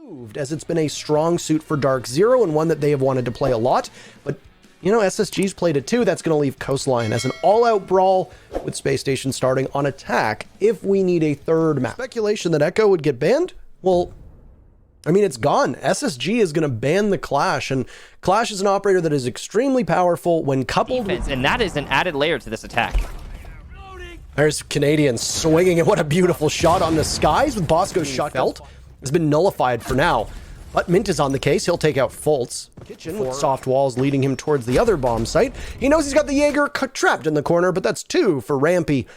moved, as it's been a strong suit for DarkZero and one that they have wanted to play a lot. But, you know, SSG's played it too. That's going to leave Coastline as an all-out brawl with Spacestation starting on attack if we need a third map. Speculation that Echo would get banned? Well, I mean, it's gone. SSG is going to ban the Clash, and Clash is an operator that is extremely powerful when coupled with... And that is an added layer to this attack. There's Canadian swinging, and what a beautiful shot on the skies with Bosco's shot felt. Has been nullified for now. But Mint is on the case. He'll take out Fultz. Kitchen with soft walls leading him towards the other bomb site. He knows he's got the Jaeger trapped in the corner, but that's 2 for Rampy.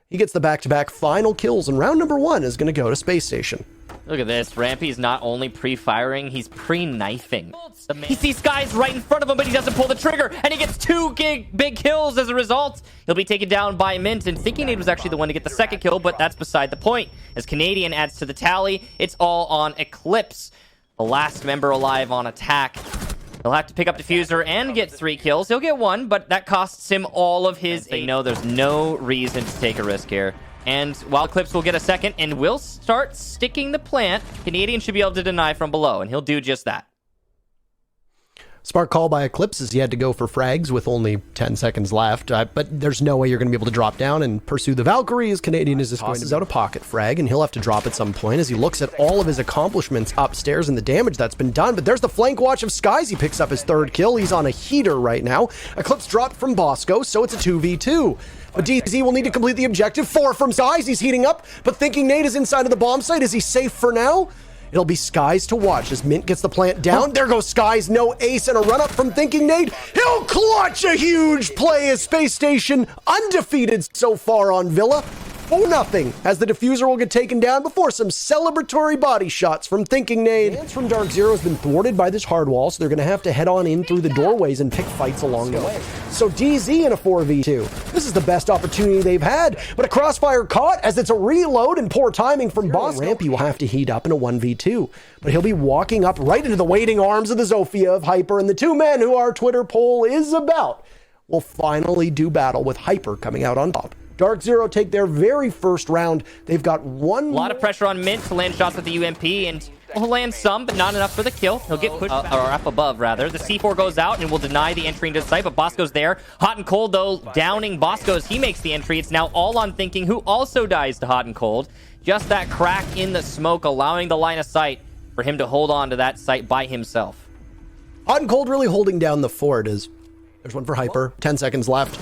He gets the back-to-back final kills, and round number 1 is going to go to Space Station. Look at this. Rampy's not only pre-firing, he's pre-knifing. He sees Skies right in front of him, but he doesn't pull the trigger, and he gets 2 big kills as a result. He'll be taken down by Mint, and Thinking Nade was actually the one to get the second kill, but that's beside the point. As Canadian adds to the tally, it's all on Eclipse, the last member alive on attack. He'll have to pick up Diffuser and get 3 kills. He'll get 1, but that costs him all of his... They know there's no reason to take a risk here. And while Eclipse will get a second and will start sticking the plant, Canadian should be able to deny from below, and he'll do just that. Smart call by Eclipse as he had to go for frags with only 10 seconds left. But there's no way you're going to be able to drop down and pursue the Valkyrie, as Canadian is just going to out of pocket frag, and he'll have to drop at some point as he looks at all of his accomplishments upstairs and the damage that's been done. But there's the flank watch of Skies. He picks up his 3rd kill. He's on a heater right now. Eclipse dropped from Bosco, so it's a 2v2. But DZ will need to complete the objective. 4 from Skies. He's heating up, but Thinking Nade is inside of the bomb site. Is he safe for now? It'll be Skies to watch as Mint gets the plant down. There goes Skies, no ace, and a run-up from Thinking Nade. He'll clutch a huge play as Space Station undefeated so far on Villa. 4-0 as the Diffuser will get taken down before some celebratory body shots from Thinking Nade. Advance from DarkZero has been thwarted by this hard wall, so they're going to have to head on in through the doorways and pick fights along the way. So DZ in a 4v2. This is the best opportunity they've had, but a crossfire caught as it's a reload and poor timing from Boss. Rampy will have to heat up in a 1v2, but he'll be walking up right into the waiting arms of the Zofia of Hyper, and the 2 men who our Twitter poll is about will finally do battle with Hyper coming out on top. DarkZero take their very first round. They've got one... A lot of pressure on Mint to land shots at the UMP, and he'll land some, but not enough for the kill. He'll get pushed, or up above, rather. The C4 goes out and will deny the entry into the site, but Bosco's there. Hot and Cold, though, downing Bosco's. He makes the entry. It's now all on Thinking, who also dies to Hot and Cold. Just that crack in the smoke, allowing the line of sight for him to hold on to that site by himself. Hot and Cold really holding down the fort as... There's one for Hyper. 10 seconds left.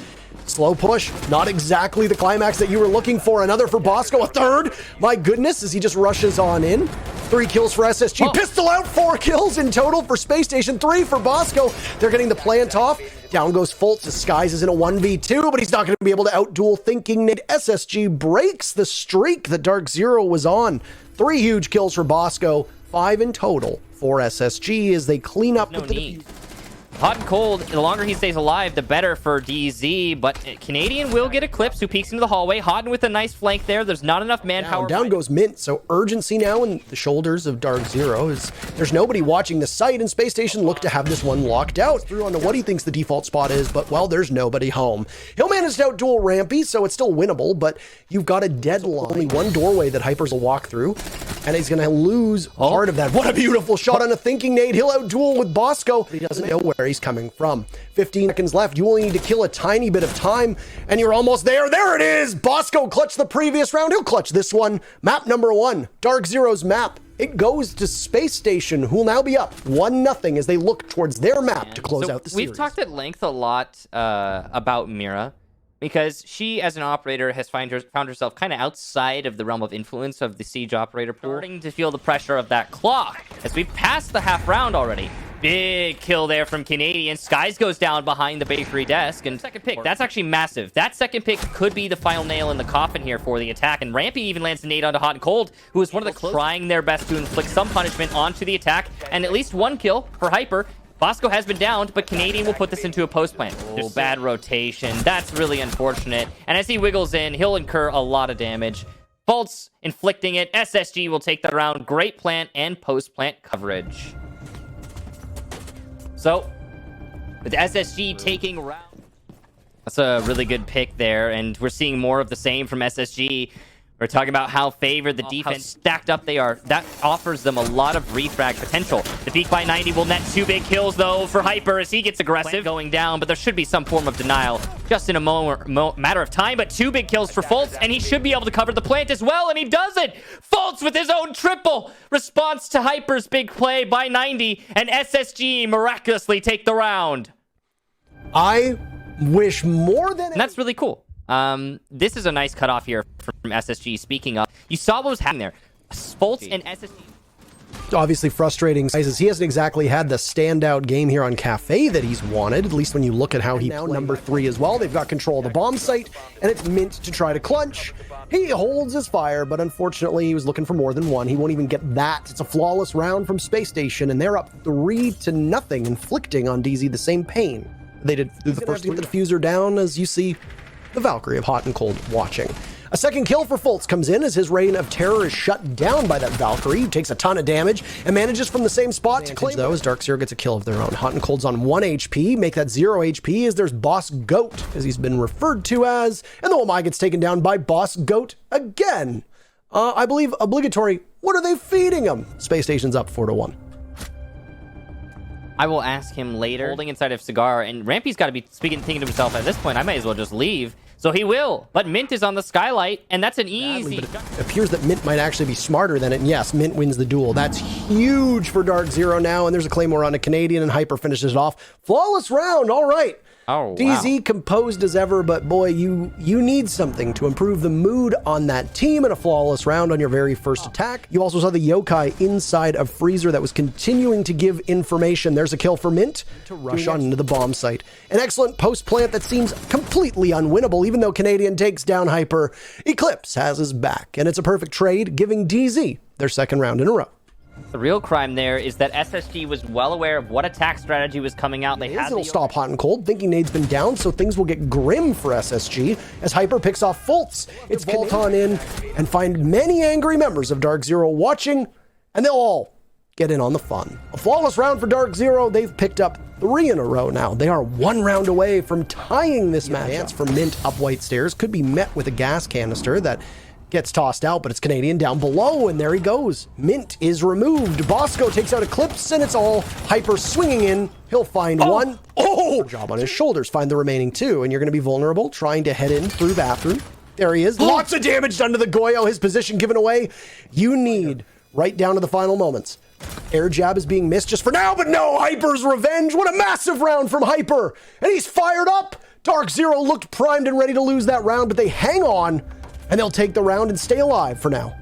Slow push. Not exactly the climax that you were looking for. Another for Bosco. A 3rd. My goodness, as he just rushes on in. 3 kills for SSG. Oh. Pistol out. 4 kills in total for Space Station. 3 for Bosco. They're getting the plant off. Down goes Fultz. Skies is in a 1v2, but he's not going to be able to outduel Thinking Nade. SSG breaks the streak that DarkZero was on. 3 huge kills for Bosco. 5 in total for SSG as they clean up with the... Hot and Cold, the longer he stays alive, the better for DZ, but Canadian will get Eclipse, who peeks into the hallway. Hot with a nice flank there. There's not enough manpower. Down goes Mint, so urgency now in the shoulders of DarkZero is there's nobody watching the site, and Space Station look to have this one locked out. Through onto what he thinks the default spot is, but, well, there's nobody home. He'll manage to outduel Rampy, so it's still winnable, but you've got a deadline. Only one doorway that Hypers will walk through, and he's going to lose part of that. What a beautiful shot on a Thinking Nade. He'll outduel with Bosco. He doesn't know where he's coming from. 15 seconds left. You only need to kill a tiny bit of time, and you're almost there. There it is! Bosco clutched the previous round. He'll clutch this one. Map number 1. DarkZero's map. It goes to Space Station, who will now be up 1-0 as they look towards their map to close out the series. We've talked at length a lot about Mira, because she, as an operator, has found herself kind of outside of the realm of influence of the Siege operator pool. Starting to feel the pressure of that claw, as we've passed the half round already. Big kill there from Canadian. Skies goes down behind the bakery desk, and second pick, that's actually massive. That second pick could be the final nail in the coffin here for the attack, and Rampy even lands a nade onto Hot and Cold, who is one of the trying their best to inflict some punishment onto the attack, and at least 1 kill for Hyper. Bosco has been downed, but Canadian will put this into a post plant. Oh, bad rotation. That's really unfortunate. And as he wiggles in, he'll incur a lot of damage. Fultz inflicting it. SSG will take the round. Great plant and post plant coverage. So, with SSG taking round... That's a really good pick there, and we're seeing more of the same from SSG. We're talking about how favored the defense stacked up they are. That offers them a lot of refrag potential. The peak by 90 will net 2 big kills, though, for Hyper as he gets aggressive going down, but there should be some form of denial just in a matter of time. But 2 big kills for Fultz, and he should be able to cover the plant as well, and he does it! Fultz with his own triple! Response to Hyper's big play by 90, and SSG miraculously take the round. I wish more than... And that's really cool. This is a nice cutoff here from SSG. Speaking of, you saw what was happening there. Fultz and SSG. Obviously frustrating, as he hasn't exactly had the standout game here on Cafe that he's wanted, at least when you look at how he now number 3 as well. They've got control of the bomb site, and it's Mint to try to clutch. He holds his fire, but unfortunately he was looking for more than one. He won't even get that. It's a flawless round from Space Station, and they're up 3-0, inflicting on DZ the same pain they did through the first. Get the diffuser down as you see the Valkyrie of Hot and Cold watching. A second kill for Fultz comes in as his reign of terror is shut down by that Valkyrie, who takes a ton of damage and manages from the same spot to claim, though, as DarkZero gets a kill of their own. Hot and Cold's on 1 HP, make that 0 HP as there's Boss Goat, as he's been referred to as, and the Wamai gets taken down by Boss Goat again. I believe obligatory. What are they feeding him? Space Station's up 4-1. I will ask him later. Holding inside of Cigar, and Rampy's got to be thinking to himself, at this point, I might as well just leave. So he will, but Mint is on the skylight, and that's an easy... But it appears that Mint might actually be smarter than it, and yes, Mint wins the duel. That's huge for DarkZero now, and there's a Claymore on a Canadian, and Hyper finishes it off. Flawless round, all right. Oh, wow. DZ composed as ever, but boy, you need something to improve the mood on that team, and a flawless round on your very first attack. You also saw the yokai inside of Freezer that was continuing to give information. There's a kill for Mint to rush on into the bomb site. An excellent post plant that seems completely unwinnable, even though Canadian takes down Hyper. Eclipse has his back, and it's a perfect trade, giving DZ their second round in a row. The real crime there is that SSG was well aware of what attack strategy was coming out. It'll stop Hot and Cold, thinking Nade's been down, so things will get grim for SSG as Hyper picks off Fultz. It's Volt on in and find many angry members of DarkZero watching, and they'll all get in on the fun. A flawless round for DarkZero. They've picked up 3 in a row now. They are 1 round away from tying this match. Advance for Mint up White Stairs could be met with a gas canister that gets tossed out, but it's Canadian down below, and there he goes. Mint is removed. Bosco takes out Eclipse, and it's all Hyper swinging in. He'll find one. Oh! Job on his shoulders. Find the remaining 2, and you're going to be vulnerable, trying to head in through bathroom. There he is. Lots of damage done to the Goyo. His position given away. You need, right down to the final moments. Air jab is being missed just for now, but no! Hyper's revenge. What a massive round from Hyper. And he's fired up. DarkZero looked primed and ready to lose that round, but they hang on. And they'll take the round and stay alive for now.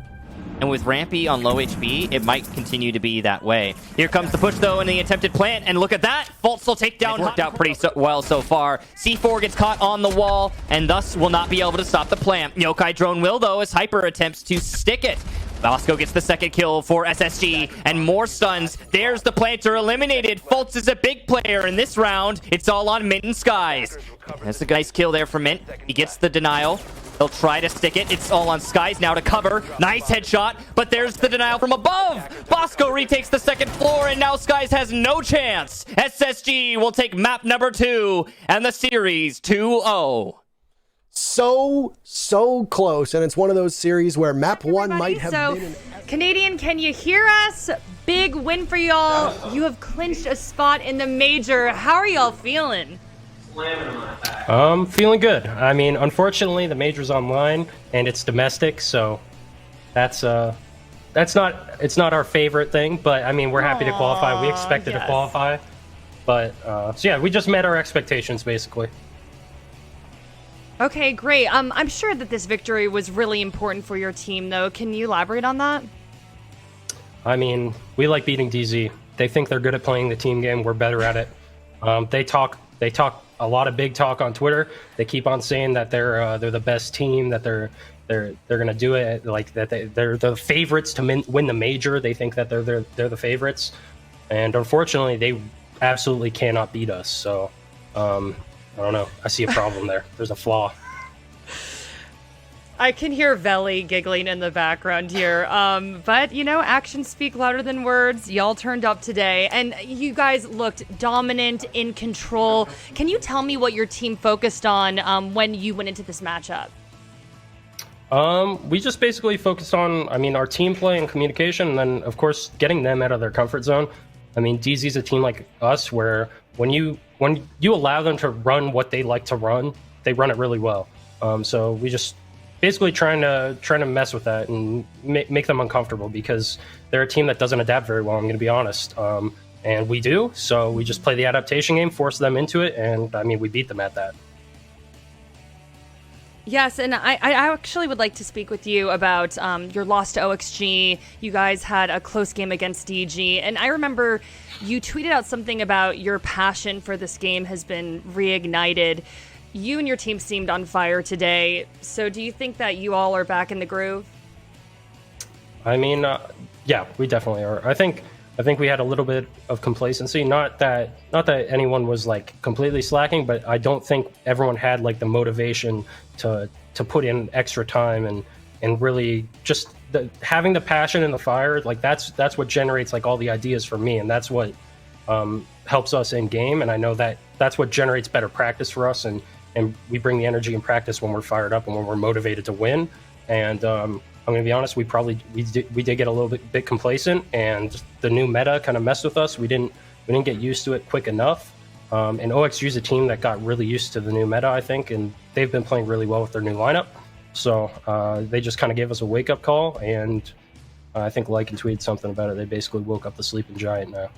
And with Rampy on low HP, it might continue to be that way. Here comes the push, though, in the attempted plant. And look at that. Fultz will take down. It worked out pretty well so far. C4 gets caught on the wall and thus will not be able to stop the plant. Yokai drone will, though, as Hyper attempts to stick it. Bosco gets the second kill for SSG and more stuns. There's the planter eliminated. Fultz is a big player in this round. It's all on Mint and Skies. That's a nice kill there for Mint. He gets the denial. He'll try to stick it. It's all on Skies now to cover. Nice headshot, but there's the denial from above. Bosco retakes the second floor, and now Skies has no chance. SSG will take map number 2 and the series 2-0. So close, and it's one of those series where map 1 might have been... Canadian, can you hear us? Big win for y'all. You have clinched a spot in the major. How are y'all feeling? Feeling good. I mean, unfortunately, the major's online and it's domestic, so it's not our favorite thing. But I mean, we're happy to qualify. We expected to qualify, but so yeah, we just met our expectations basically. Okay, great. I'm sure that this victory was really important for your team, though. Can you elaborate on that? I mean, we like beating DZ. They think they're good at playing the team game. We're better at it. They talk a lot of big talk on Twitter. They keep on saying that they're the best team, that they're gonna do it, like that they're the favorites to win the major. They think that they're the favorites, and unfortunately, they absolutely cannot beat us. So, I don't know. I see a problem there. There's a flaw. I can hear Veli giggling in the background here. But, you know, actions speak louder than words. Y'all turned up today, and you guys looked dominant, in control. Can you tell me what your team focused on when you went into this matchup? We just basically focused on, I mean, our team play and communication, and then, of course, getting them out of their comfort zone. I mean, DZ's a team like us where when you allow them to run what they like to run, they run it really well. So we just basically trying to mess with that and make them uncomfortable because they're a team that doesn't adapt very well, I'm going to be honest. And we do, so we just play the adaptation game, force them into it, and, I mean, we beat them at that. Yes, and I actually would like to speak with you about your loss to OXG. You guys had a close game against DG, and I remember you tweeted out something about your passion for this game has been reignited. You and your team seemed on fire today, so do you think that you all are back in the groove? I mean, yeah, we definitely are. I think we had a little bit of complacency. Not that anyone was like completely slacking, but I don't think everyone had like the motivation to put in extra time and really just having the passion and the fire. Like that's what generates like all the ideas for me, and that's what helps us in game. And I know that that's what generates better practice for us, and we bring the energy in practice when we're fired up and when we're motivated to win. And I'm going to be honest, we did get a little bit complacent, and the new meta kind of messed with us. We didn't get used to it quick enough. And OXG is a team that got really used to the new meta, I think, and they've been playing really well with their new lineup. So they just kind of gave us a wake-up call, and I think Lycan tweeted something about it. They basically woke up the sleeping giant now.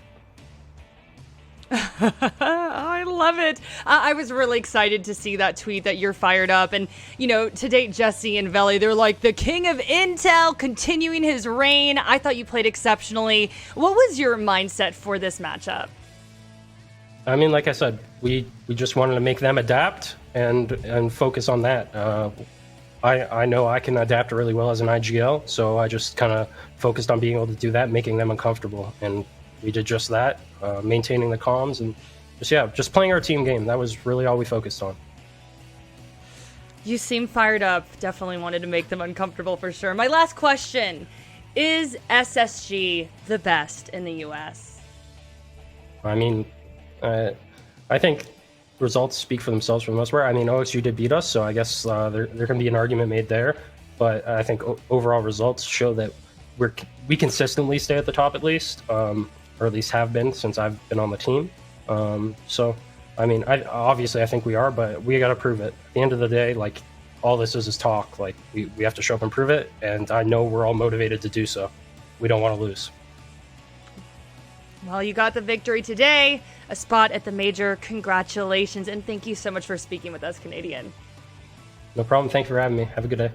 I love it. I was really excited to see that tweet that you're fired up. And, you know, to date, Jesse and Veli, they're like the king of Intel, continuing his reign. I thought you played exceptionally. What was your mindset for this matchup? I mean, like I said, we just wanted to make them adapt and focus on that. I know I can adapt really well as an IGL, so I just kind of focused on being able to do that, making them uncomfortable. And we did just that, maintaining the comms and just playing our team game. That was really all we focused on. You seem fired up. Definitely wanted to make them uncomfortable for sure. My last question, is SSG the best in the US? I mean, I think results speak for themselves for the most part. I mean, OXG did beat us, so I guess there can be an argument made there. But I think overall results show that we consistently stay at the top at least. Or at least have been since I've been on the team. So, I mean, obviously I think we are, but we got to prove it. At the end of the day, like, all this is talk. Like, we have to show up and prove it, and I know we're all motivated to do so. We don't want to lose. Well, you got the victory today, a spot at the major. Congratulations, and thank you so much for speaking with us, Canadian. No problem. Thank you for having me. Have a good day.